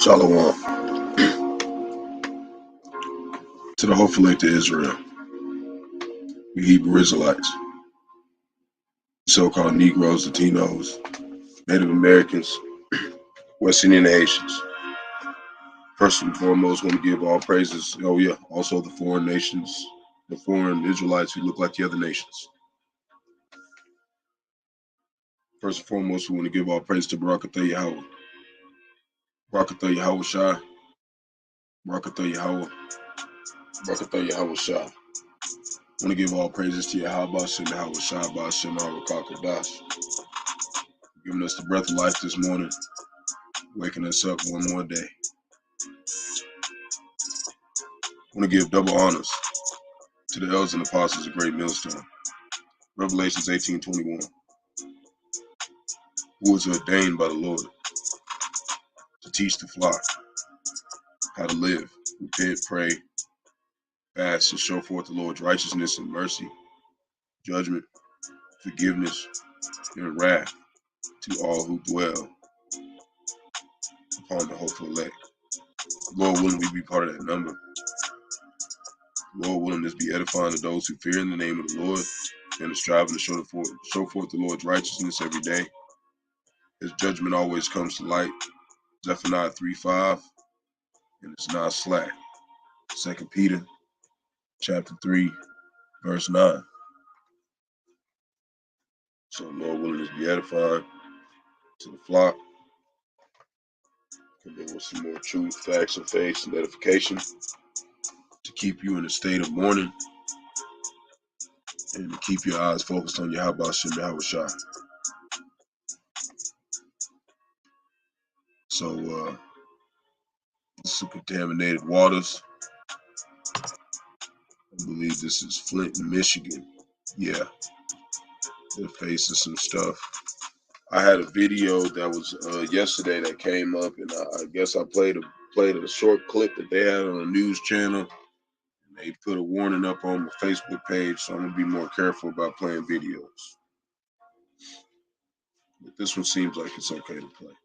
Shalom to the whole elect of Israel, you Hebrew Israelites, so-called Negroes, Latinos, Native Americans, West Indian Haitians. First and foremost, want to give all praises, also the foreign nations, the foreign Israelites who look like the other nations. First and foremost, we want to give all praise to Barak, Yahawah. Barak, Yahawashi. Barak, Yahawah. Barak, Yahawashi. I want to give all praises to Yahawashi, Yahawashi, Bahasham, Rawchaa, Qadash. Giving us the breath of life this morning, waking us up one more day. I want to give double honors to the elders and apostles of Great Millstone. Revelations 18:21. Who was ordained by the Lord to teach the flock how to live, repent, pray, fast, and show forth the Lord's righteousness and mercy, judgment, forgiveness, and wrath to all who dwell upon the hopeful elect. Lord willing, we be part of that number. Lord willing, this be edifying to those who fear in the name of the Lord and are striving to show forth the Lord's righteousness every day. His judgment always comes to light. Zephaniah 3:5, and it's not slack. 2 Peter chapter 3, verse 9. So Lord willing, this be edifying to the flock. Come in with some more truth, facts, and faith, and edification to keep you in a state of mourning and to keep your eyes focused on Yahawashi, Yahawashi. So this is contaminated waters. I believe this is Flint, Michigan. Yeah, they're facing some stuff. I had a video that was yesterday that came up, and I guess I played a short clip that they had on a news channel. And they put a warning up on my Facebook page, so I'm gonna be more careful about playing videos. But this one seems like it's okay to play.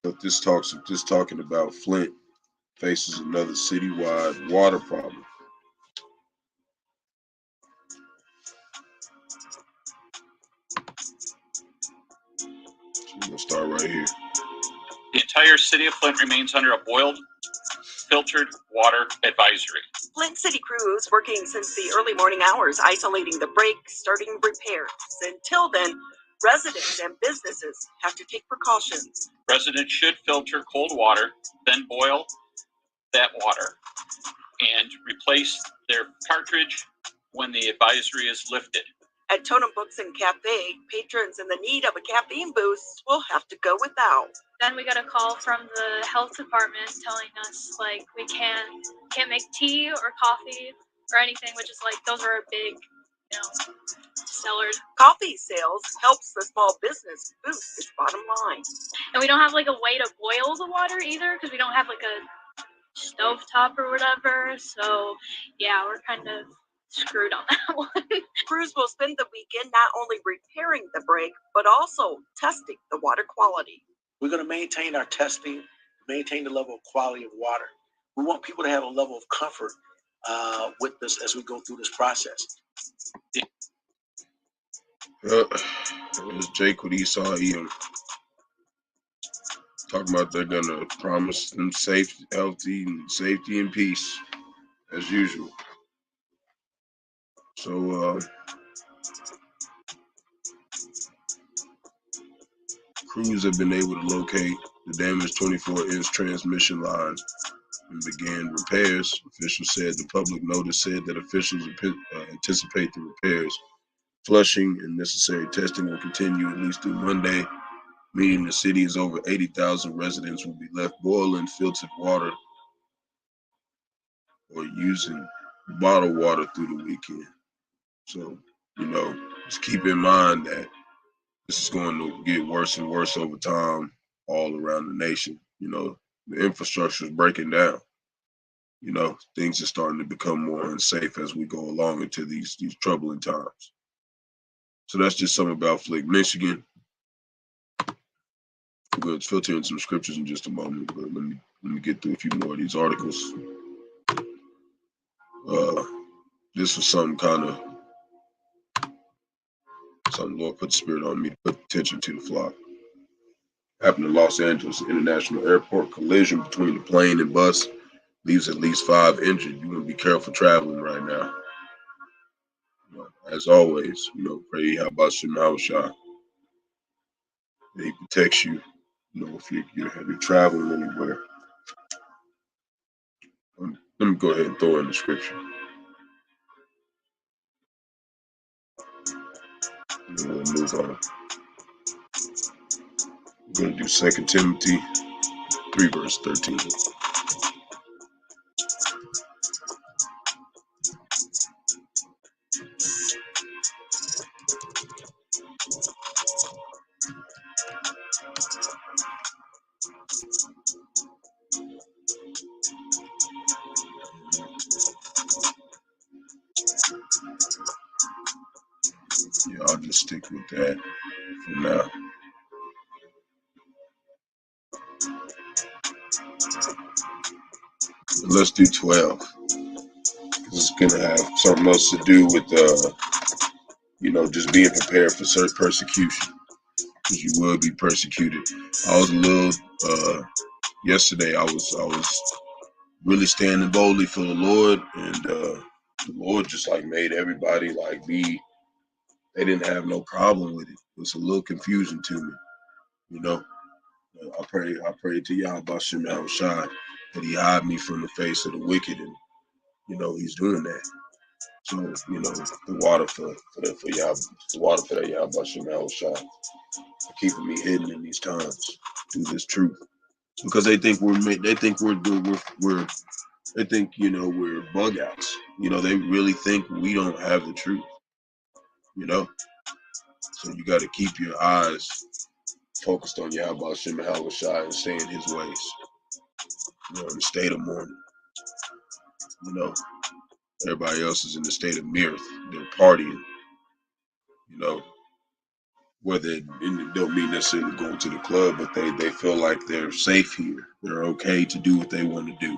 But this talking about Flint faces another citywide water problem. So we're gonna start right here. The entire city of Flint remains under a boiled, filtered water advisory. Flint City crews working since the early morning hours, isolating the break, starting repairs. Until then, residents and businesses have to take precautions. Residents should filter cold water, then boil that water, and replace their cartridge when the advisory is lifted. At Totem Books and Cafe, patrons in the need of a caffeine boost will have to go without. Then we got a call from the health department telling us like we can't make tea or coffee or anything, which is like those are big, sellers. Coffee sales helps the small business boost its bottom line. And we don't have like a way to boil the water either because we don't have like a stovetop or whatever. So yeah, we're kind of screwed on that one. Crews will spend the weekend not only repairing the break, but also testing the water quality. We're going to maintain our testing, maintain the level of quality of water. We want people to have a level of comfort with this as we go through this process. There's Jake with Esau Edom talking about they're going to promise them safety and peace as usual. So crews have been able to locate the damaged 24-inch transmission line and began repairs. Officials said the public notice said that officials anticipate the repairs. Flushing and necessary testing will continue at least through Monday, meaning the city's over 80,000 residents will be left boiling filtered water or using bottled water through the weekend. So, just keep in mind that this is going to get worse and worse over time all around the nation. The infrastructure is breaking down. Things are starting to become more unsafe as we go along into these troubling times. So that's just something about Flake, Michigan. I'm going to filter in some scriptures in just a moment, but let me get through a few more of these articles. This was something Lord put the spirit on me to put attention to the flock. Happened in Los Angeles International Airport. Collision between the plane and bus leaves at least 5 injured. You want to be careful traveling right now. As always, pray Bahasham Yahawashi. He protects you. If you're traveling anywhere. Let me go ahead and throw in the scripture. And then we'll move on. We're going to do 2 Timothy 3 verse 13. Yeah, I'll just stick with that for now. But let's do 12. It's going to have something else to do with, just being prepared for certain persecution. Because you will be persecuted. I was a little, yesterday I was really standing boldly for the Lord, and the Lord just made everybody they didn't have no problem with it. It was a little confusing to me, I pray to Yahawashi that he hide me from the face of the wicked, and he's doing that. So the water for that Yahawashi keeping me hidden in these times through this truth, because they think we're bug outs. They really think we don't have the truth. So you got to keep your eyes focused on Yahawashi and stay in his ways. In the state of mourning. Everybody else is in the state of mirth. They're partying. Whether it don't mean necessarily going to the club, but they feel like they're safe here. They're okay to do what they want to do.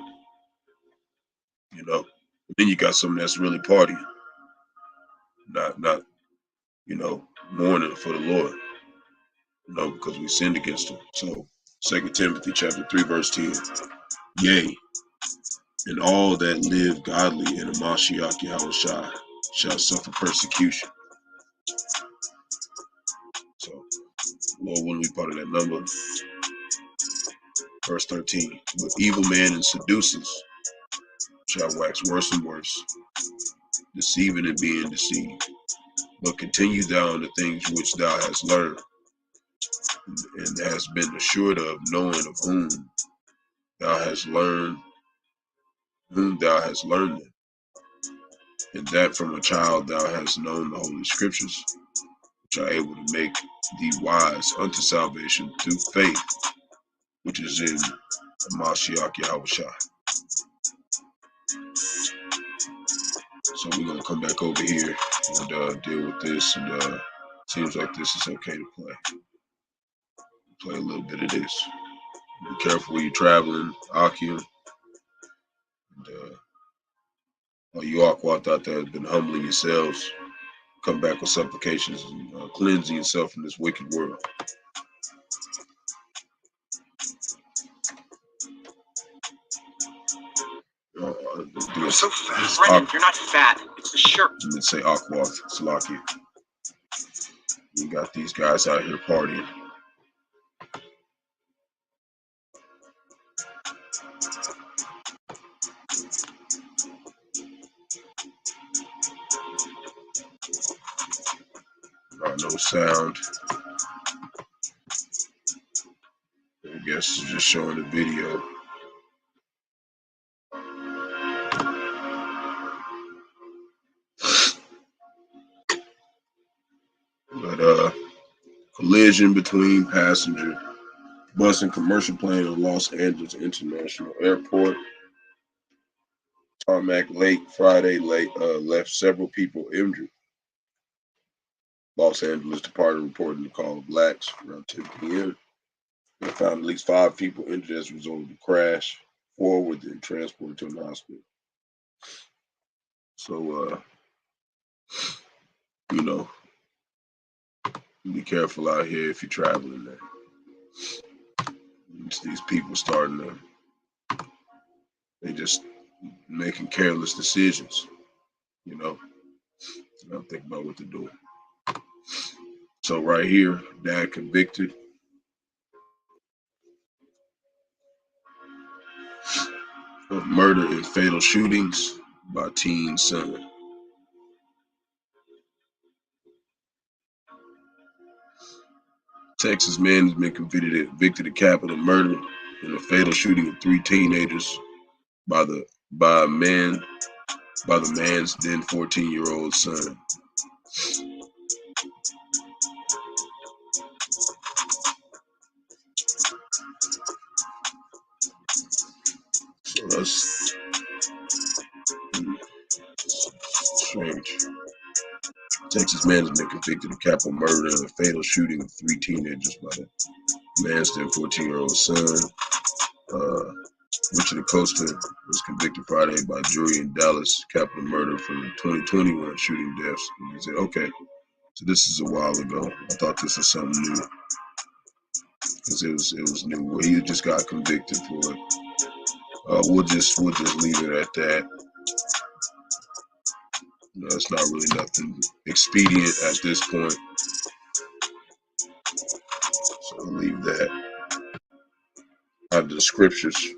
But then you got something that's really partying, not mourning for the Lord. Because we sinned against him. So 2 Timothy chapter 3 verse 10. Yea, and all that live godly in the Mashiach Yahawashi shall suffer persecution. So, Lord, when we part of that number, verse 13. But evil men and seducers shall wax worse and worse, deceiving and being deceived. But continue thou in the things which thou hast learned, and hast been assured of, knowing of whom thou hast learned them, and that from a child thou hast known the holy scriptures, which are able to make thee wise unto salvation through faith, which is in Mashiach Yahawashi. So we're going to come back over here and deal with this, and seems like this is okay to play. Play a little bit of this. Be careful when you're traveling, Akim. And all you Aquat out there have been humbling yourselves. Come back with supplications and cleansing yourself from this wicked world. You're so fat. Brennan, you're not fat. It's the shirt. Let's say Aquat, Salakia. You got these guys out here partying. No sound. I guess it's just showing the video. But collision between passenger bus and commercial plane on Los Angeles International Airport. Tarmac late Friday left several people injured. Los Angeles Department reported the call of blacks around 10 p.m. They found at least 5 people injured as a result of the crash. 4 were then transported to an hospital. So, you know, be careful out here if you're traveling there. It's these people starting to, they just making careless decisions, you know. Not think about what they're doing. So right here, dad convicted. Of murder and fatal shootings by teen son. Texas man has been convicted of capital murder in a fatal shooting of 3 teenagers by the man's then 14-year-old son. So that's strange. Texas man has been convicted of capital murder in a fatal shooting of 3 teenagers by the man's then 14-year-old son. Richard Acosta was convicted Friday by jury in Dallas, capital murder for the 2021 shooting deaths. And he said, okay, so this is a while ago. I thought this was something new. Because it was new. Well, he just got convicted for it. We'll just leave it at that. No, it's not really nothing expedient at this point. So I'll leave that out of the scriptures.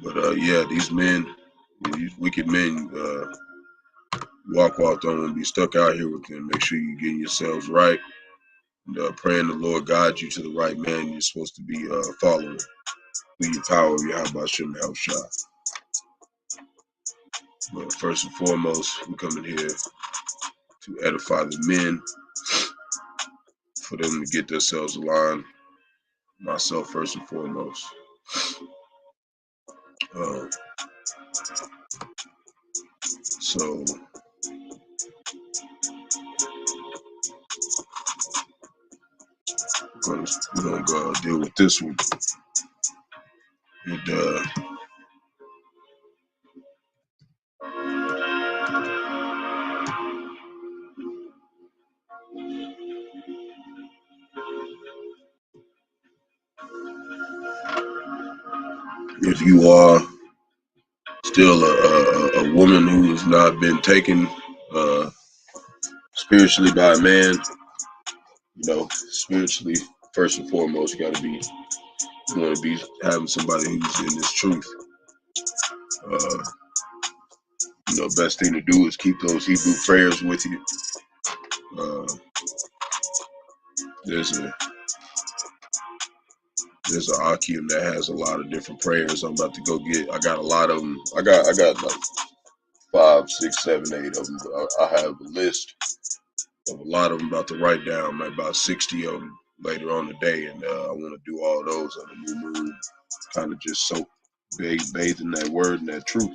But yeah, these men, these wicked men, walk on and be stuck out here with them. Make sure you're getting yourselves right. And praying the Lord guide you to the right man you're supposed to be following. Through your power of Bahasham and Rawchaa. But first and foremost, we're coming here to edify the men, for them to get themselves aligned. Myself first and foremost. So we're gonna go deal with this one. And if you are still a woman who has not been taken spiritually by a man, you know, spiritually first and foremost, you want to be having somebody who's in this truth. You know, best thing to do is keep those Hebrew prayers with you. There's an Akim that has a lot of different prayers. I'm about to go get. I got a lot of them. I got like 5, 6, 7, 8 of them. I have a list of a lot of them about to write down. About 60 of them later on today, and I want to do all those on the new moon. Kind of just soak, bathe in that word and that truth.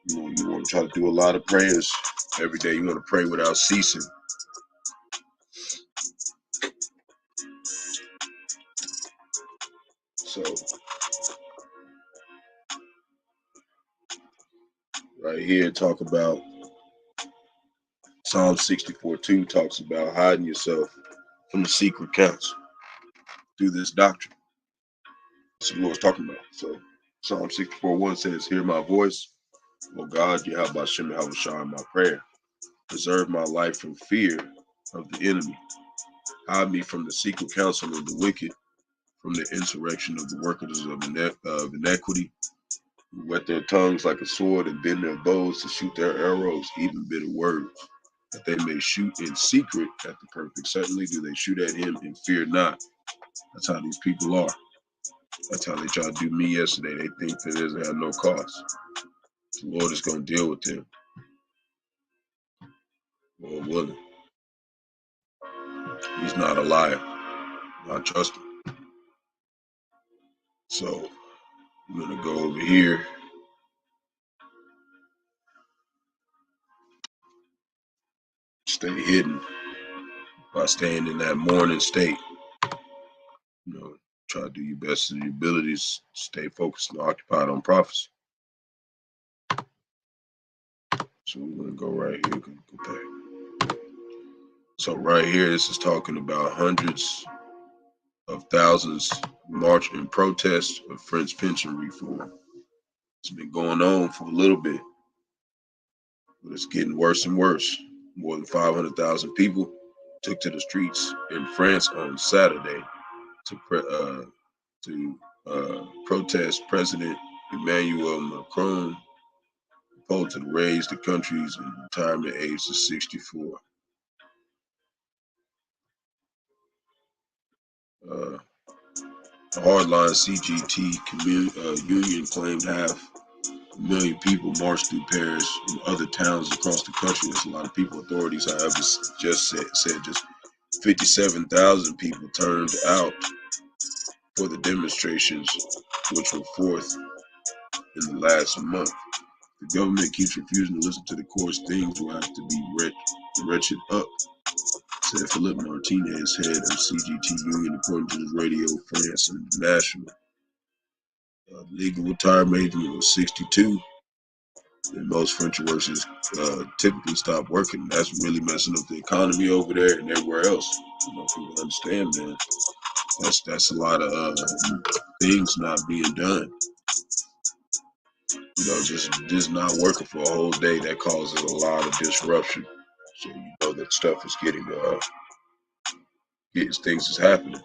You know, you want to try to do a lot of prayers every day. You want to pray without ceasing. So right here, talk about Psalm 64:2 talks about hiding yourself from the secret counsel through this doctrine. That's what the Lord's talking about. So Psalm 64:1 says, hear my voice, O God, Bahasham and Rawchaa in my prayer. Preserve my life from fear of the enemy. Hide me from the secret counsel of the wicked, from the insurrection of the workers of iniquity, who whet their tongues like a sword and bend their bows to shoot their arrows, even bitter words, that they may shoot in secret at the perfect. Certainly do they shoot at him and fear not. That's how these people are. That's how they tried to do me yesterday. They think that it doesn't have no cost. The Lord is going to deal with them. Lord willing. He's not a liar. I trust him. So I'm going to go over here. stay hidden by staying in that mourning state. Try to do your best of your abilities, stay focused and occupied on prophecy. So we're going to go right here. Go back. So right here, this is talking about hundreds of thousands march in protest of French pension reform. It's been going on for a little bit, but it's getting worse and worse. More than 500,000 people took to the streets in France on Saturday to protest President Emmanuel Macron proposal to raise the country's retirement age to 64. The hardline CGT union claimed 500,000 people marched through Paris and other towns across the country. There's a lot of people. Authorities, however, just said just 57,000 people turned out for the demonstrations, which were fourth in the last month. The government keeps refusing to listen to the course. Things will have to be wretched up, said Philippe Martinez, head of CGT Union, according to the Radio France International. Legal retirement age was 62, and most French workers typically stop working. That's really messing up the economy over there and everywhere else. People understand, man. That's a lot of things not being done. Just not working for a whole day, that causes a lot of disruption. So that stuff is getting things is happening.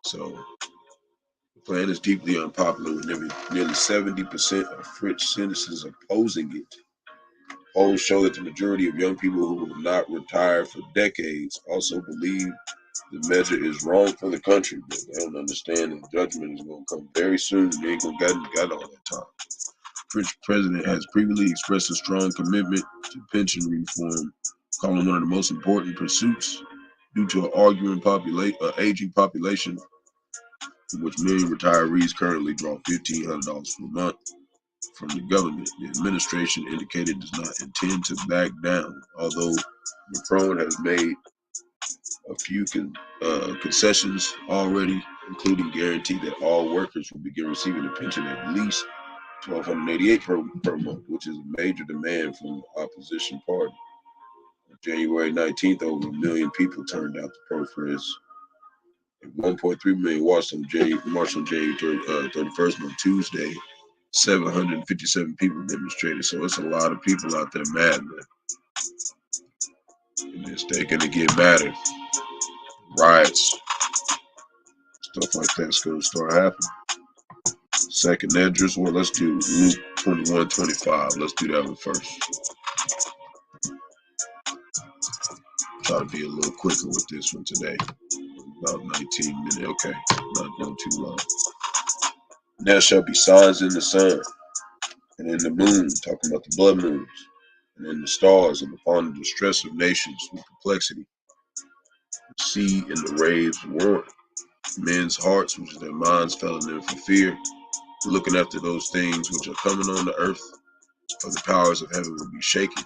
So the plan is deeply unpopular with nearly 70% of French citizens opposing it. Polls show that the majority of young people who will not retire for decades also believe the measure is wrong for the country, but they don't understand that judgment is going to come very soon. They ain't going to got all that time. French president has previously expressed a strong commitment to pension reform, calling one of the most important pursuits due to an aging population, in which many retirees currently draw $1,500 per month from the government. The administration indicated it does not intend to back down, although Macron has made a few concessions already, including guarantee that all workers will begin receiving a pension at least $1,288 per month, which is a major demand from the opposition party. On January 19th, over 1 million people turned out to protest. 1.3 million marched on January 31st. On Tuesday, 757 people demonstrated. So it's a lot of people out there mad, man. And they're going to get madder. Riots, stuff like that's going to start happening. Second address, well, let's do Luke 21:25. Let's do that one first. Try to be a little quicker with this one today. About 19 minutes. Okay, not going too long. There shall be signs in the sun and in the moon, talking about the blood moons, and in the stars, and upon the distress of nations with perplexity. The sea and the waves roar. Men's hearts, which is their minds, fell in them for fear, looking after those things which are coming on the earth, for the powers of heaven will be shaken.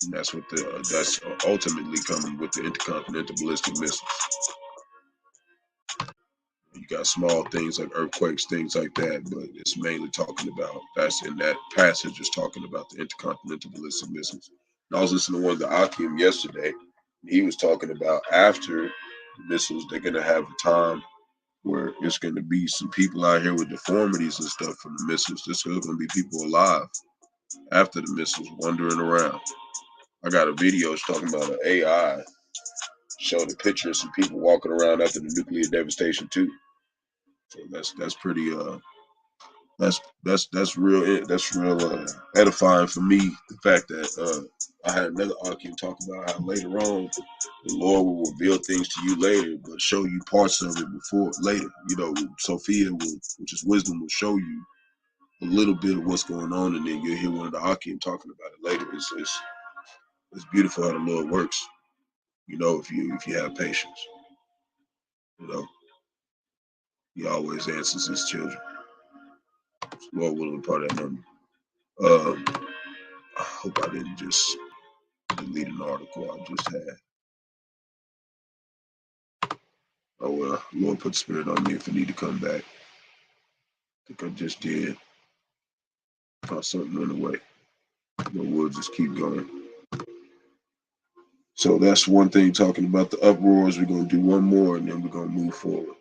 And that's what that's ultimately coming with the intercontinental ballistic missiles. You got small things like earthquakes, things like that, but it's mainly talking about, that's in that passage, is talking about the intercontinental ballistic missiles. And I was listening to one of the Akim yesterday, and he was talking about after the missiles, they're going to have a time where it's going to be some people out here with deformities and stuff from the missiles. There's going to be people alive after the missiles wandering around. I got a video talking about an AI, showed a picture of some people walking around after the nuclear devastation too. So that's pretty that's real edifying for me. The fact that I had another Akim talk about how later on the Lord will reveal things to you later, but show you parts of it before later. Sophia will, which is wisdom, will show you a little bit of what's going on, and then you'll hear one of the Akim talking about it later. It's beautiful how the Lord works. If you have patience, He always answers His children. Lord willing, part of that number. I hope I didn't just delete an article I just had. Oh well, Lord put spirit on me if I need to come back. I think I just did. Thought something went away. But we'll just keep going. So that's one thing talking about the uproars. We're going to do one more and then we're going to move forward.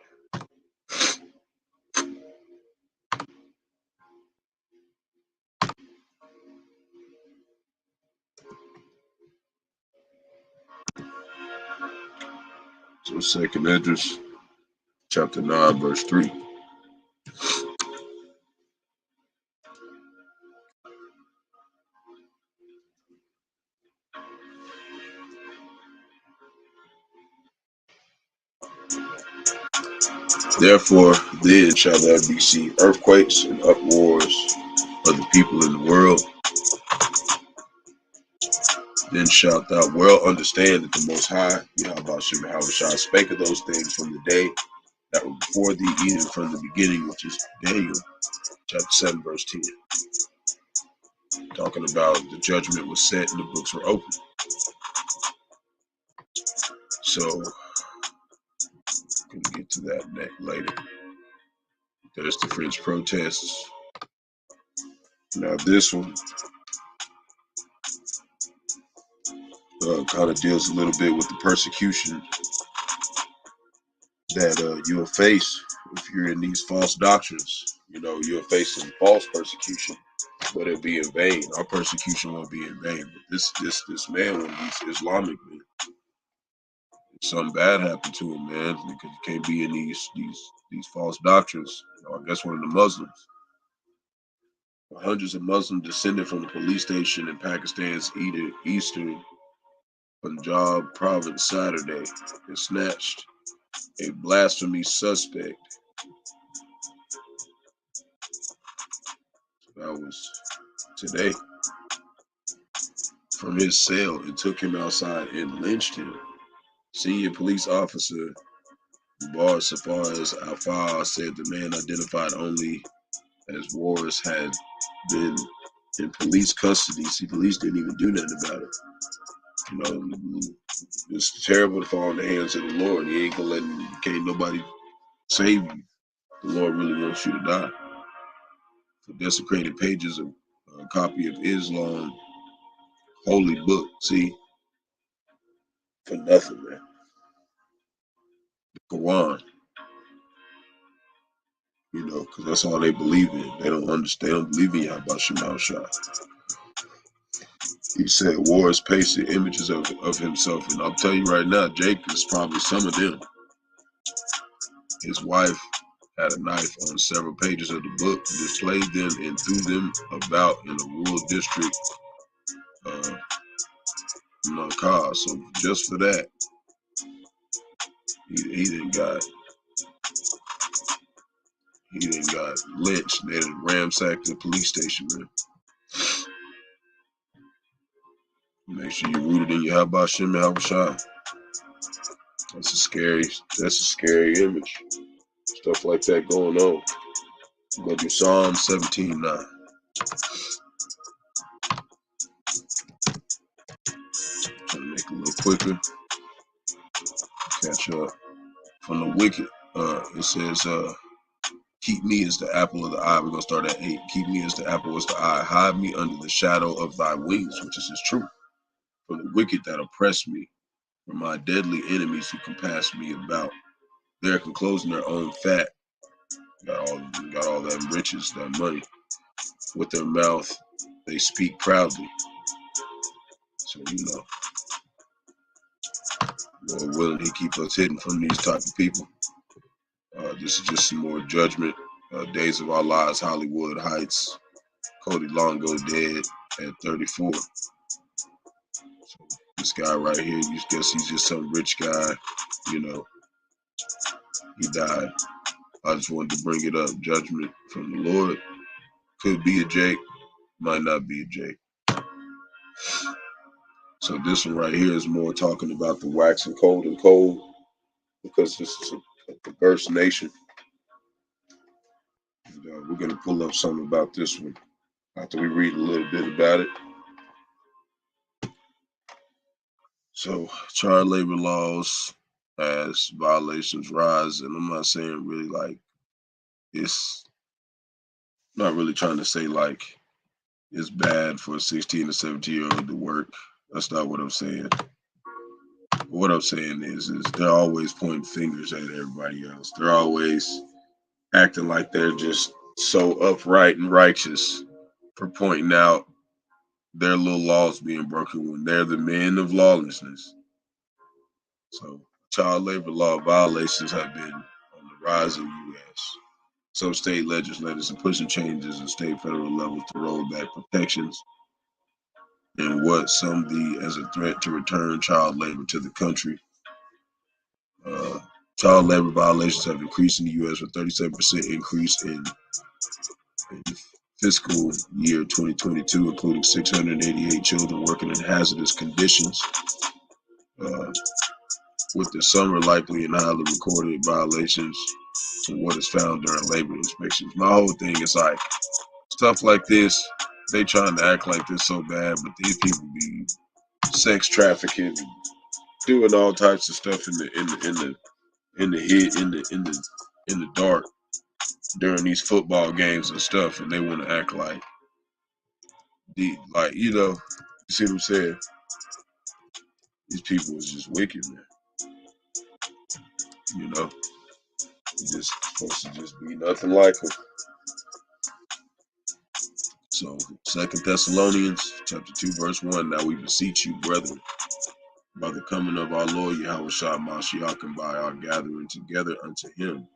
So 2nd Esdras, chapter 9, verse 3. Therefore, then shall there be seen earthquakes and uproars of the people in the world. Then shalt thou well understand that the Most High, Yahawashi, spake of those things from the day that were before thee, even from the beginning, which is Daniel, chapter 7, verse 10. Talking about the judgment was set and the books were open. So, I'm going to get to that later. There's the French protests. Now this one kind of deals a little bit with the persecution that you'll face if you're in these false doctrines. You know, you'll face some false persecution, but it'll be in vain. Our persecution won't be in vain. But this man, when he's Islamic, man, something bad happened to him, man, because you can't be in these false doctrines. You know, I guess one of the Muslims. Hundreds of Muslims descended from the police station in Pakistan's eastern Punjab province Saturday and snatched a blasphemy suspect. That was today. From his cell and took him outside and lynched him. Senior police officer Bahasham Ahthah said the man, identified only as Wars, had been in police custody. See, police didn't even do nothing about it. You know, it's terrible to fall in the hands of the Lord. He ain't gonna can't nobody save you. The Lord really wants you to die. The desecrated pages of a copy of Islam holy book. See, for nothing, man. The Quran. You know, because that's all they believe in. They don't understand. They don't believe in Yahawashi. He said Wars pasted images of himself, and I'll tell you right now, Jake is probably some of them. His wife had a knife on several pages of the book, displayed them, and threw them about in a rural district, Rawchaa. So just for that, he didn't got lynched. They done ransacked the police station, man. Make sure you're rooted in Yahawashi. That's a scary image. Stuff like that going on. I'm gonna do Psalm 17:9. Trying to make it a little quicker. Catch up. From the wicked, it says, keep me as the apple of the eye. We're gonna start at 8. Keep me as the apple of the eye. Hide me under the shadow of thy wings, which is his truth. From the wicked that oppress me, from my deadly enemies who compass me about. They're enclosing their own fat. Got all that riches, that money. With their mouth, they speak proudly. So, you know, Lord willing, he keep us hidden from these type of people. This is just some more judgment. Days of Our Lives, Hollywood Heights. Cody Longo dead at 34. So this guy right here, you guess he's just some rich guy. You know, he died. I just wanted to bring it up. Judgment from the Lord. Could be a Jake, might not be a Jake. So this one right here is more talking about the waxing cold and cold, because this is a perverse nation. And, we're going to pull up something about this one after we read a little bit about it. So child labor laws as violations rise, and I'm not saying really like it's not really trying to say like it's bad for a 16 to 17-year-old to work. That's not what I'm saying. What I'm saying is they're always pointing fingers at everybody else. They're always acting like they're just so upright and righteous for pointing out their little laws being broken when they're the men of lawlessness. So child labor law violations have been on the rise in the U.S. Some state legislators are pushing changes at state federal levels to roll back protections and what some view as a threat to return child labor to the country. Child labor violations have increased in the U.S. with 37% increase in fiscal year 2022, including 688 children working in hazardous conditions, with the summer likely and highly recorded violations to what is found during labor inspections. My whole thing is like stuff like this. They trying to act like this so bad, but these people be sex trafficking, doing all types of stuff in the dark during these football games and stuff, and they want to act like you see what I'm saying? These people is just wicked, man. You know, you're just supposed to just be nothing like them. So 2 Thessalonians chapter 2 verse 1, now we beseech you, brethren, by the coming of our Lord Yahawashi Mashiach and by our gathering together unto him,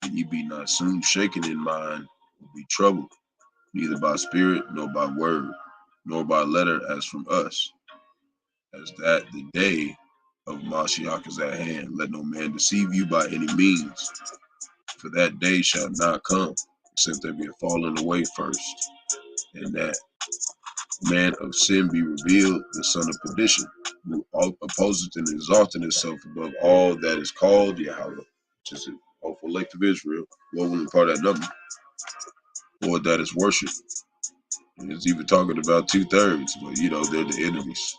that ye be not soon shaken in mind, or be troubled, neither by spirit, nor by word, nor by letter as from us, as that the day of Mashiach is at hand. Let no man deceive you by any means, for that day shall not come, except there be a falling away first, and that man of sin be revealed, the son of perdition, who opposeth and exalted himself above all that is called Yahawah, which is the awful elect of Israel, what will part that number, or that is worship. And it's even talking about 2/3, but they're the enemies.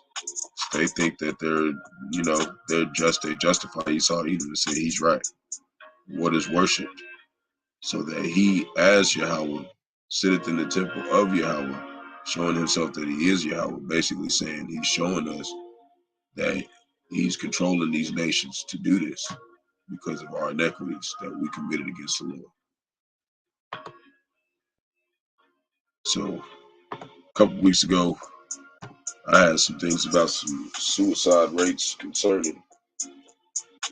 They think that they're just, they justify Esau Edom and say he's right. What is worshipped? So that he, as Yahawah, sitteth in the temple of Yahawah, showing himself that he is Yahawah, basically saying he's showing us that he's controlling these nations to do this because of our inequities that we committed against the Lord. So a couple weeks ago, I had some things about some suicide rates concerning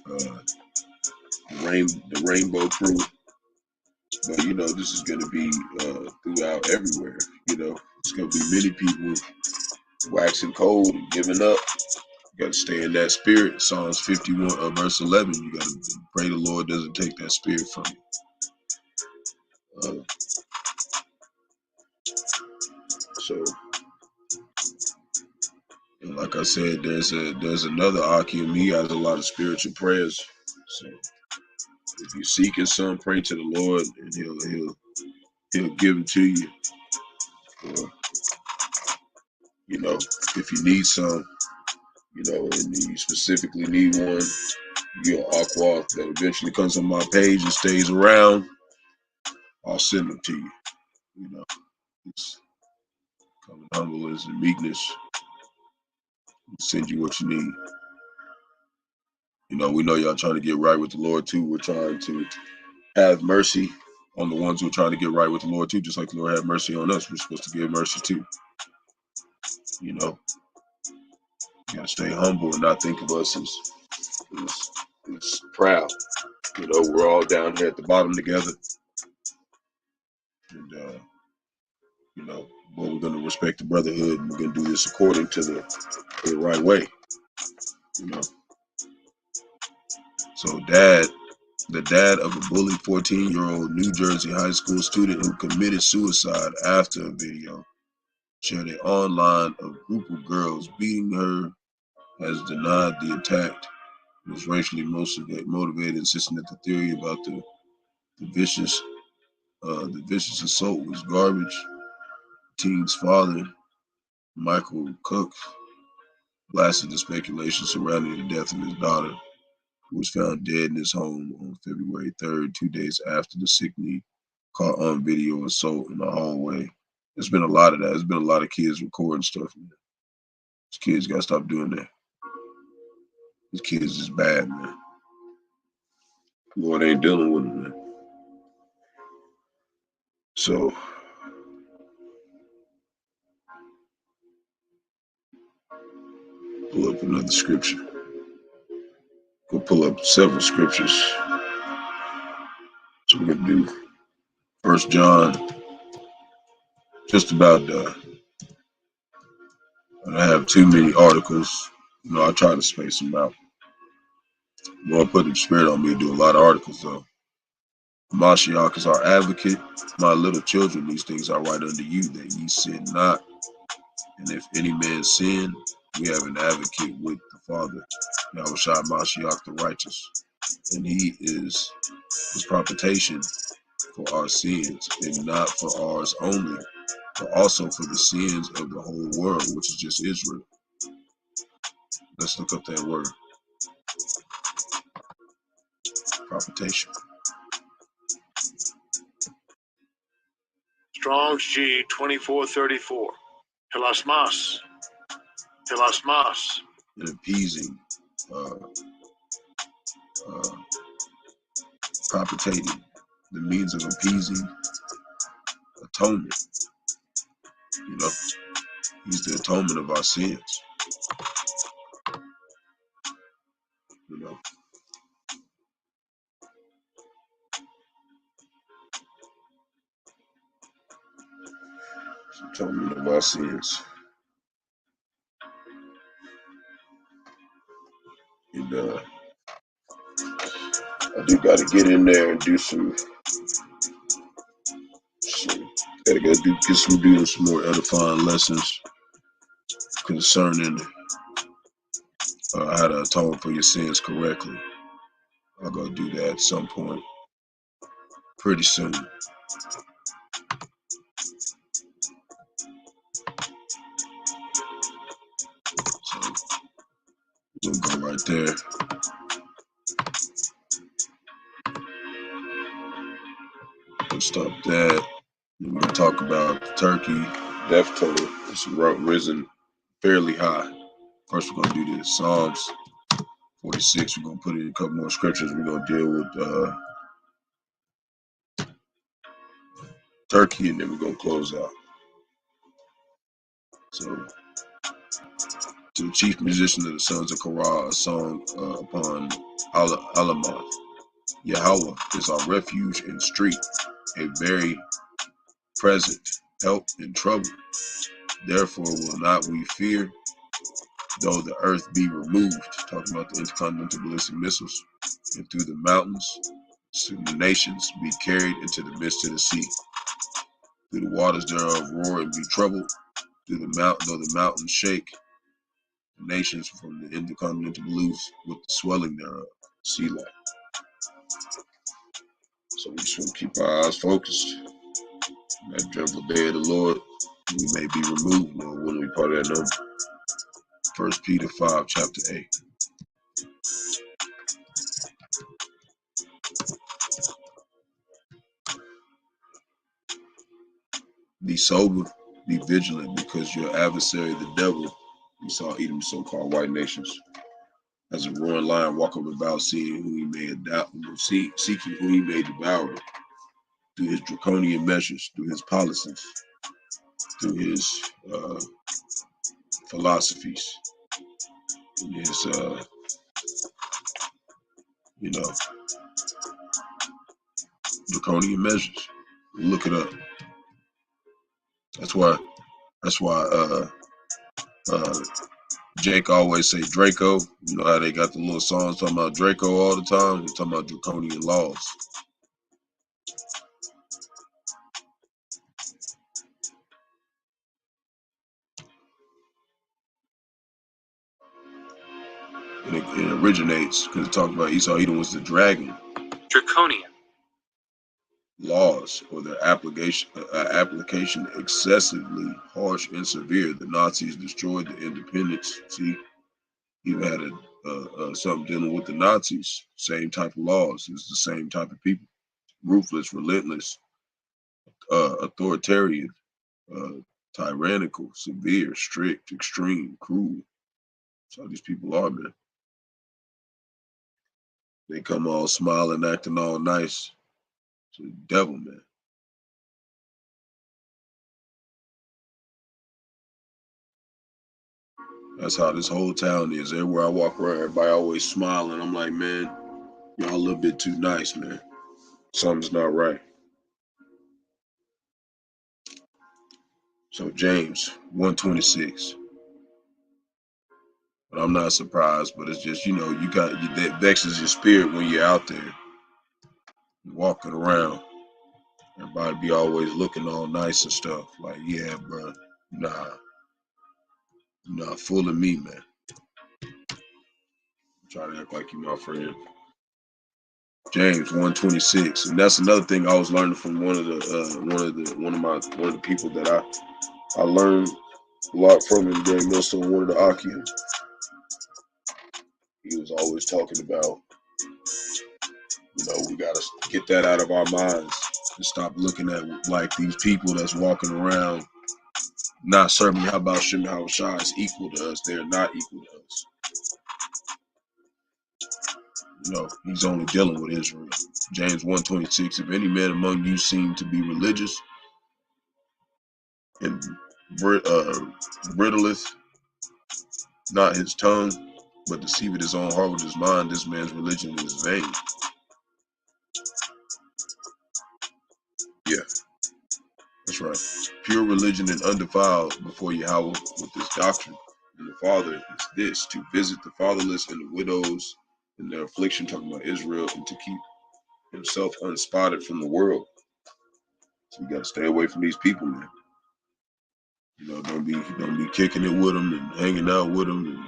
the Rainbow Crew. But this is going to be throughout everywhere. It's going to be many people waxing cold and giving up. You got to stay in that spirit. Psalms 51 verse 11. You got to pray the Lord doesn't take that spirit from you. So, and like I said, there's another Akim. He has a lot of spiritual prayers. So if you're seeking some, pray to the Lord, and He'll give them to you. Or, if you need some, and you specifically need one, you're Aqua that eventually comes on my page and stays around, I'll send them to you. It's coming humbleness and meekness. Send you what you need. We know y'all trying to get right with the Lord too. We're trying to have mercy on the ones who are trying to get right with the Lord too, just like the Lord had mercy on us. We're supposed to give mercy too. You gotta stay humble and not think of us as proud. We're all down here at the bottom together. And but we're gonna respect the brotherhood, and we're gonna do this according to the right way. So the dad of a bullied 14-year-old New Jersey high school student who committed suicide after a video shared it online of a group of girls beating her has denied the attack was racially motivated, insisting that the theory about the vicious assault was garbage. Teen's father, Michael Cook, blasted the speculation surrounding the death of his daughter, who was found dead in his home on February 3rd, 2 days after the sickening caught on video assault in the hallway. There's been a lot of that. There's been a lot of kids recording stuff, man. These kids gotta stop doing that. These kids is bad, man. Lord ain't dealing with them, man. So, pull up another scripture. We'll pull up several scriptures. So we're gonna do 1 John. Just about done. I don't have too many articles. You know, I try to space them out. Lord put the spirit on me to do a lot of articles, though. Mashiach is our advocate. My little children, these things I write unto you, that ye sin not. And if any man sin, we have an advocate with the Father, Yahawashi Mashiach the righteous. And he is his propitiation for our sins, and not for ours only, but also for the sins of the whole world, which is just Israel. Let's look up that word. Propitiation. Strong's G 2434. Hilasmas. Hilasmas. An appeasing, propitating, the means of appeasing, atonement. You know, he's the atonement of our sins. You know, it's the atonement of our sins. And I do got to get in there and do some doing some more edifying lessons concerning how to atone for your sins correctly. I'll go do that at some point pretty soon. So we'll go right there. We'll stop that. Then we're going to talk about the Turkey death toll. It's risen fairly high. First, we're going to do the Psalms 46. We're going to put in a couple more scriptures. We're going to deal with Turkey, and then we're going to close out. So, to the chief musician of the sons of Korah, a song upon Alamoth. Yahawah is our refuge and street, a very present help in trouble. Therefore will not we fear, though the earth be removed. Talking about the intercontinental ballistic missiles. And through the mountains, soon the nations be carried into the midst of the sea. Through the waters thereof roar and be troubled. Through the mountain, though the mountains shake, the nations from the intercontinental balloons with the swelling thereof. Selah. So we just want to keep our eyes focused. That dreadful day of the Lord, we may be removed, Lord, when we part of that number. 1 Peter 5, chapter 8. Be sober, be vigilant, because your adversary, the devil, we saw Edom, so-called white nations, as a roaring lion walking about, seeing who he may seeking who he may devour, through his draconian measures, through his policies, through his philosophies, and his, draconian measures. Look it up. That's why Jake always say Draco. You know how they got the little songs talking about Draco all the time? They're talking about draconian laws. And it originates because it talks about Esau Edom was the dragon. Draconian. Laws, or their application excessively harsh and severe. The Nazis destroyed the independence. See, You had something dealing with the Nazis. Same type of laws. It's the same type of people. Ruthless, relentless, authoritarian, tyrannical, severe, strict, extreme, cruel. That's how these people are, man. They come all smiling, acting all nice. It's the devil, man. That's how this whole town is. Everywhere I walk around, everybody always smiling. I'm like, man, y'all a little bit too nice, man. Something's not right. So James 126. But I'm not surprised, but it's just, you got that vexes your spirit when you're out there walking around. Everybody be always looking all nice and stuff. Like, yeah, bro, nah, you're not fooling me, man. Try to act like you my friend. James 126, and that's another thing I was learning from one of the people that I learned a lot from him during Millstone, one of the Akim. He was always talking about, we gotta get that out of our minds and stop looking at like these people that's walking around not serving Bahasham and Yahawashi is equal to us. They're not equal to us. He's only dealing with Israel. James 126, if any man among you seem to be religious and brittleth not his tongue, but deceiveth his own heart with his mind, this man's religion is vain. Yeah, that's right. Pure religion and undefiled before Yahawah with this doctrine. And the Father is this, to visit the fatherless and the widows in their affliction, talking about Israel, and to keep himself unspotted from the world. So you got to stay away from these people, man. Don't be kicking it with them and hanging out with them, and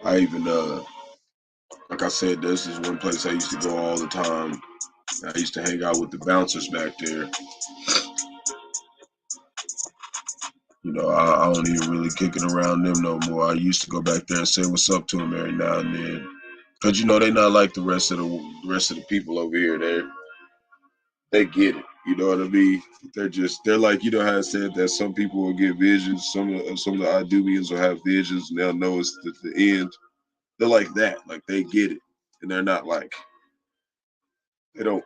I even like I said, this is one place I used to go all the time. I used to hang out with the bouncers back there. I don't even really kick it around them no more. I used to go back there and say what's up to them every now and then, cause they not like the rest of the people over here. They get it. You know what I mean? They're like, how I said that some people will get visions. Some of the Idumeans will have visions and they'll know it's the end. They're like that. Like they get it, and they're not like they don't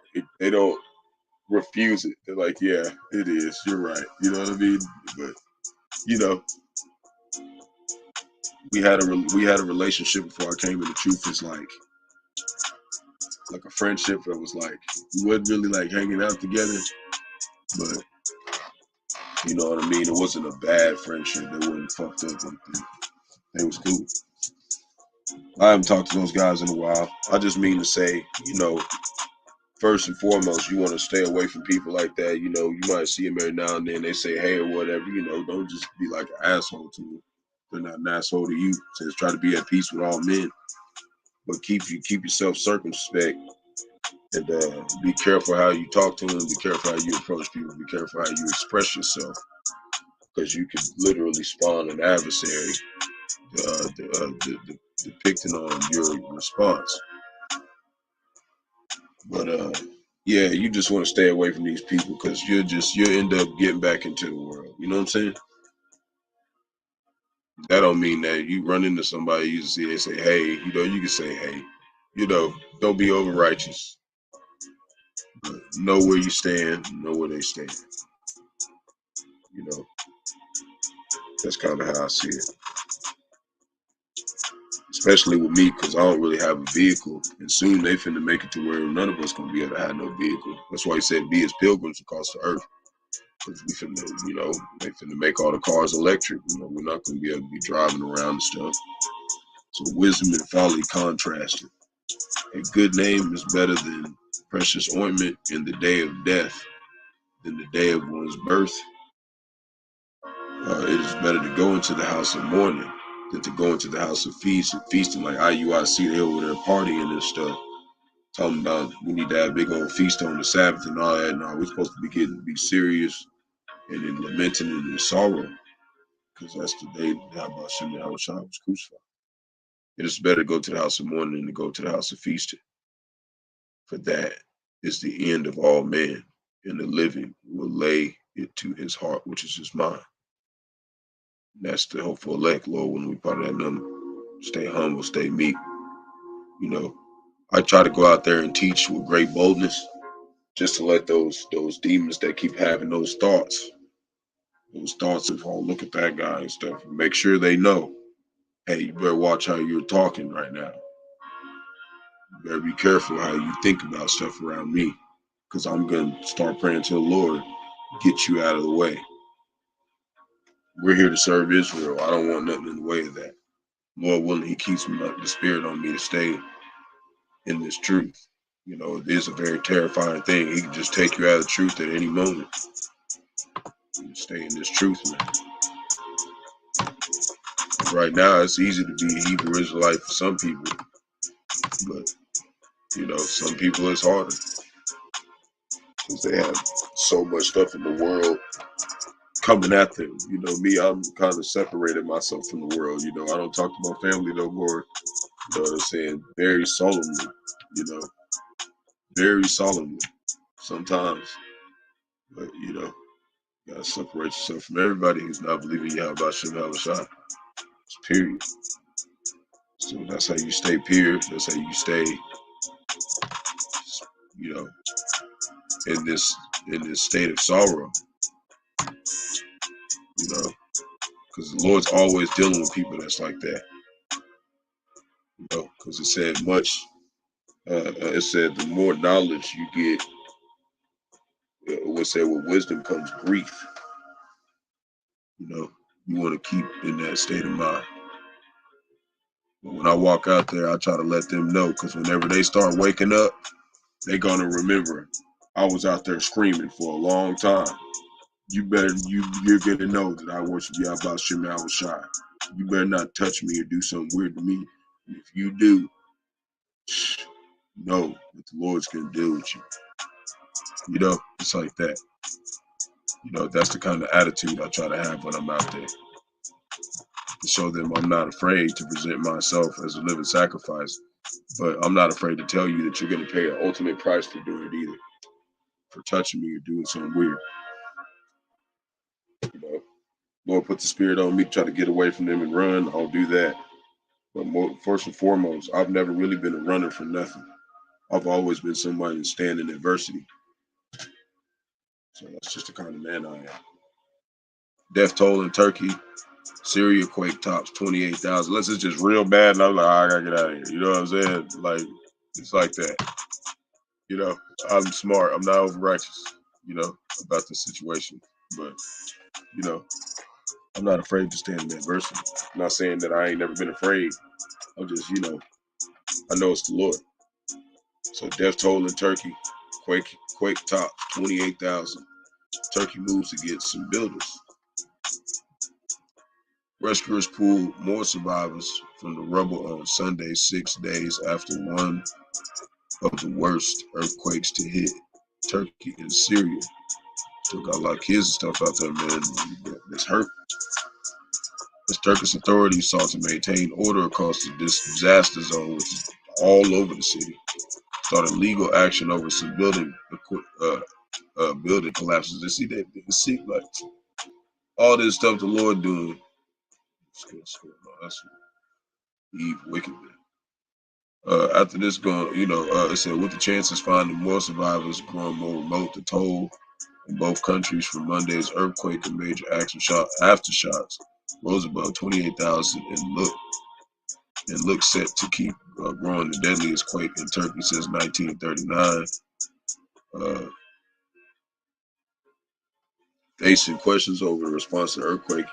refuse it. They're like, yeah, it is. You're right. You know what I mean? But we had a relationship before I came in. The truth is like a friendship that was like we wasn't really like hanging out together, but you know what I mean. It wasn't a bad friendship. They wasn't fucked up like that. They was cool. I haven't talked to those guys in a while. I just mean to say, first and foremost, you want to stay away from people like that. You might see them every now and then. They say hey or whatever. Don't just be like an asshole to them. They're not an asshole to you. So just try to be at peace with all men, but keep yourself circumspect and be careful how you talk to them. Be careful how you approach people. Be careful how you express yourself, because you could literally spawn an adversary depicting on your response. But yeah, you just want to stay away from these people because you'll end up getting back into the world. You know what I'm saying? That don't mean that you run into somebody, you see they say, hey, you can say, hey, don't be over righteous. But know where you stand, know where they stand. That's kind of how I see it. Especially with me, because I don't really have a vehicle. And soon they finna make it to where none of us gonna be able to have no vehicle. That's why he said be as pilgrims across the earth. Because we finna, they finna make all the cars electric. We're not gonna be able to be driving around and stuff. So wisdom and folly contrasted. A good name is better than precious ointment in the day of death, than the day of one's birth. It is better to go into the house of mourning than to go into the house of feasting like IUIC. They over there partying and stuff. Talking about we need to have a big old feast on the Sabbath and all that. No, we're supposed to be serious and in lamenting and in sorrow, because that's the day that Bahasham and Rawchaa was crucified. It is better to go to the house of mourning than to go to the house of feasting. For that is the end of all men, and the living will lay it to his heart, which is his mind. And that's the hopeful elect, Lord, when we part of that number. Stay humble, stay meek. You know, I try to go out there and teach with great boldness, just to let those demons that keep having those thoughts of, oh, look at that guy and stuff, make sure they know, hey, you better watch how you're talking right now. You better be careful how you think about stuff around me, because I'm going to start praying to the Lord, get you out of the way. We're here to serve Israel. I don't want nothing in the way of that. Lord willing, he keeps the spirit on me to stay in this truth. You know, it is a very terrifying thing. He can just take you out of the truth at any moment. You stay in this truth, man. Right now, it's easy to be a Hebrew Israelite for some people, but, you know, some people it's harder, because they have so much stuff in the world coming at them. You know, me, I'm kind of separated myself from the world. You know, I don't talk to my family no more. You know what I'm saying? Very solemnly, you know, very solemnly sometimes. But, you know, you gotta separate yourself from everybody who's not believing Yahawashi. Period. So that's how you stay pure. That's how you stay, you know, in this state of sorrow. You know, because the Lord's always dealing with people that's like that. You know, because it said much. It said the more knowledge you get, it would say with wisdom comes grief. You know, you want to keep in that state of mind. But when I walk out there, I try to let them know, because whenever they start waking up, they're gonna remember I was out there screaming for a long time. You're gonna know that I worship Yahawashi. You better not touch me or do something weird to me. And if you do, know what the Lord's gonna do with you. You know, it's like that. You know, that's the kind of attitude I try to have when I'm out there, to show them I'm not afraid to present myself as a living sacrifice, but I'm not afraid to tell you that you're going to pay an ultimate price for doing it either, for touching me or doing something weird. You know, Lord put the spirit on me to try to get away from them and run, I'll do that. But first and foremost, I've never really been a runner for nothing. I've always been somebody to stand in adversity. So that's just the kind of man I am. Death toll in Turkey, Syria quake tops 28,000. Unless it's just real bad, and I'm like, oh, I gotta get out of here. You know what I'm saying? Like, it's like that. You know, I'm smart. I'm not over righteous, you know, about the situation. But, you know, I'm not afraid to stand in adversity. I'm not saying that I ain't never been afraid. I'm just, you know, I know it's the Lord. So death toll in Turkey, quake tops 28,000. Turkey moves to get some builders. Rescuers pulled more survivors from the rubble on Sunday, 6 days after one of the worst earthquakes to hit Turkey and Syria. Still got a lot of kids and stuff out there, man. It's hurt. As Turkish authorities sought to maintain order across this disaster zone, which is all over the city, started legal action over some building collapses. They see like all this stuff the Lord doing. That's evil, wicked. After this it said, with the chances finding more survivors growing more remote, the toll in both countries from Monday's earthquake and major aftershocks rose above 28,000 and look set to keep growing, the deadliest quake in Turkey since 1939. Facing questions over the response to the earthquake,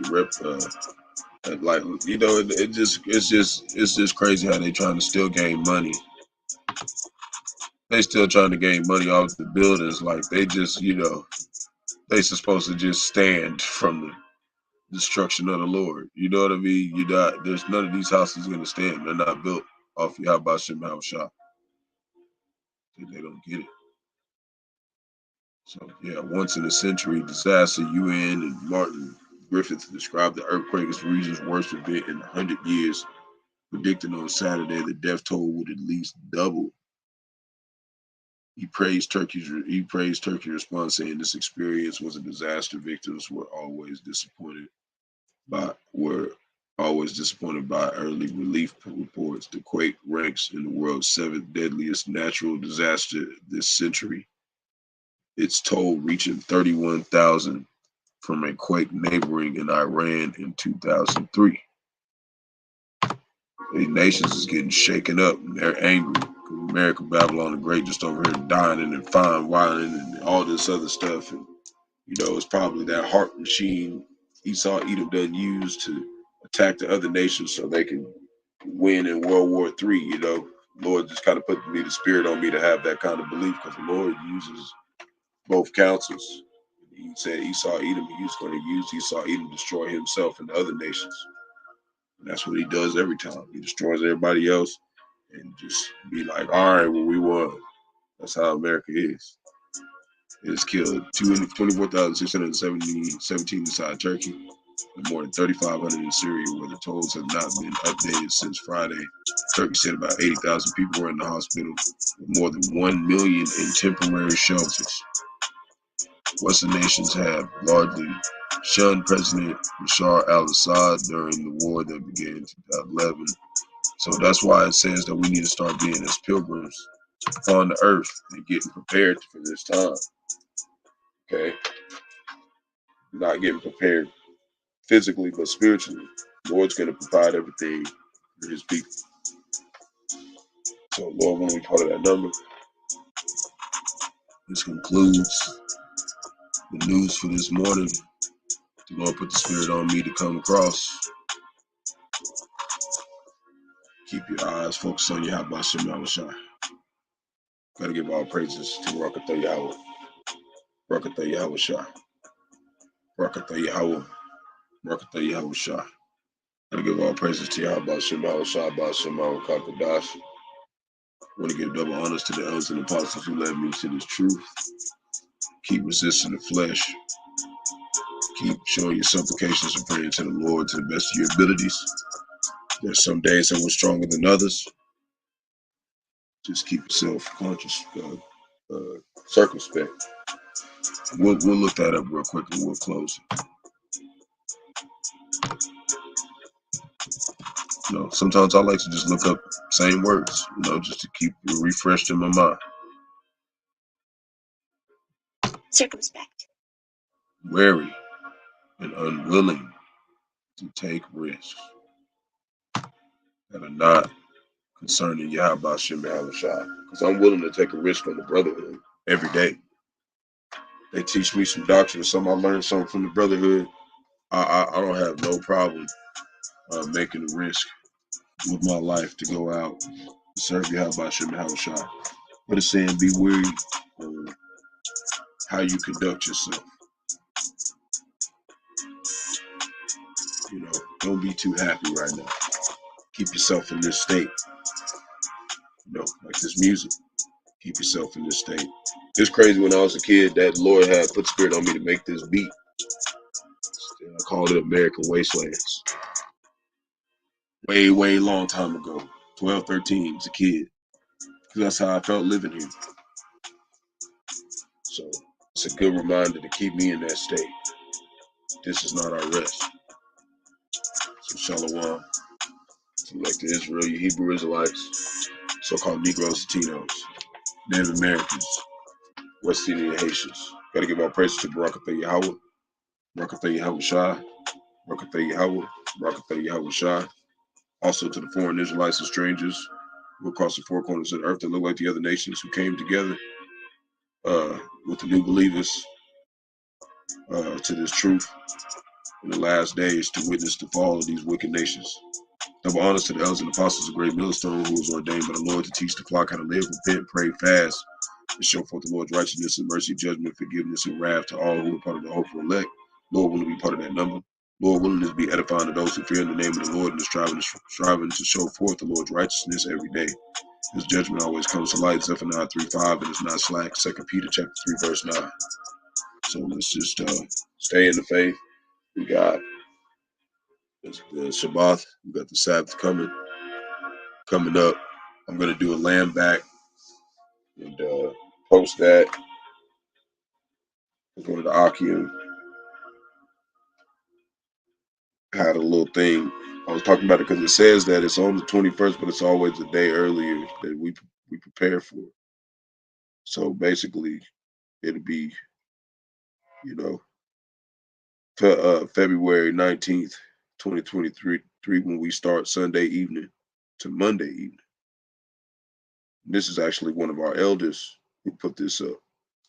it's just crazy how they trying to still gain money. They still trying to gain money off the buildings, like they just, they supposed to just stand from destruction of the Lord. You know what I mean? You're not, there's none of these houses going to stand. They're not built off Bahasham Yahawashi. They don't get it. So yeah, once in a century disaster. UN and Martin Griffith described the earthquake as the region's worst event in 100 years, predicting on Saturday the death toll would at least double. He praised Turkey's response, saying this experience was a disaster. Victims were always disappointed by early relief reports. The quake ranks in the world's 7th deadliest natural disaster this century. Its toll reaching 31,000 from a quake neighboring in Iran in 2003. These nations is getting shaken up and they're angry. America, Babylon the Great just over here dining and fine wining and all this other stuff. And, you know, it's probably that heart machine Esau Edom done use to attack the other nations so they can win in World War III, you know. Lord just kind of put the spirit on me to have that kind of belief, because the Lord uses both counsels. He said Esau Edom, he was going to use Esau Edom to destroy himself and the other nations. And that's what he does every time. He destroys everybody else and just be like, all right, well, we won. That's how America is. It has killed 24,617 inside Turkey and more than 3,500 in Syria, where the tolls have not been updated since Friday. Turkey said about 80,000 people were in the hospital, with more than 1 million in temporary shelters. Western nations have largely shunned President Bashar al-Assad during the war that began in 2011. So that's why it says that we need to start being as pilgrims on the earth and getting prepared for this time. Okay? Not getting prepared physically, but spiritually. The Lord's going to provide everything for his people. So, Lord, when we part of that number, this concludes the news for this morning. The Lord put the spirit on me to come across. Keep your eyes focused on Bahasham Yahawashi. Gotta give all praises to Rawchaa Yahawah. Rawchaa Yahawashi. Rawchaa Yahawah. Rawchaa Yahawashi. Gotta give all praises to Bahasham Yahawashi. Bahasham Qadash. Want to give double honors to the elders and apostles who led me to this truth. Keep resisting the flesh. Keep showing your supplications and praying to the Lord to the best of your abilities. There's some days that we're stronger than others. Just keep yourself conscious, circumspect. We'll look that up real quick and we'll close. You know, sometimes I like to just look up same words, you know, just to keep it refreshed in my mind. Circumspect. Wary and unwilling to take risks that are not concerning Bahasham Yahawashi. Because I'm willing to take a risk on the brotherhood every day. They teach me some doctrine or something. I learned something from the brotherhood. I don't have no problem making a risk with my life to go out and serve Bahasham Yahawashi. But it's saying be wary of how you conduct yourself. You know, don't be too happy right now. Keep yourself in this state. You know, like this music. Keep yourself in this state. It's crazy, when I was a kid, that Lord had put spirit on me to make this beat. I called it American Wastelands. Way, way long time ago. 12, 13 as a kid. Because that's how I felt living here. So it's a good reminder to keep me in that state. This is not our rest. So Shalom. Select Israel, you Hebrew Israelites, so-called Negroes, Latinos, Native Americans, West Indian Haitians. Gotta give our praises to Barak Yahawah, Barak Yahawashi, Barak Yahawah, Barak Yahawashi. Also to the foreign Israelites and strangers who across the four corners of the earth that look like the other nations who came together with the new believers to this truth in the last days to witness the fall of these wicked nations. Double honors to the elders and apostles of Great Millstone, who was ordained by the Lord to teach the flock how to live, repent, pray, fast, and show forth the Lord's righteousness and mercy, judgment, forgiveness, and wrath to all who are part of the hopeful elect. Lord, will be part of that number. Lord willing, this be edifying to those who fear in the name of the Lord and are striving to show forth the Lord's righteousness every day. His judgment always comes to light, Zephaniah 3:5, and it's not slack, 2 Peter chapter 3, verse 9. So let's just stay in the faith. We got the Shabbat, we got the Sabbath coming up. I'm going to do a lamb back and post that. Go to the Aki had a little thing. I was talking about it because it says that it's on the 21st, but it's always a day earlier that we prepare for. So basically, it'll be, February 19th, 2023, when we start Sunday evening to Monday evening. This is actually one of our elders who put this up.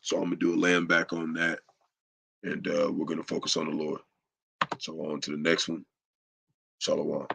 So I'm going to do a lamb back on that, and we're going to focus on the Lord. So on to the next one. Shalom.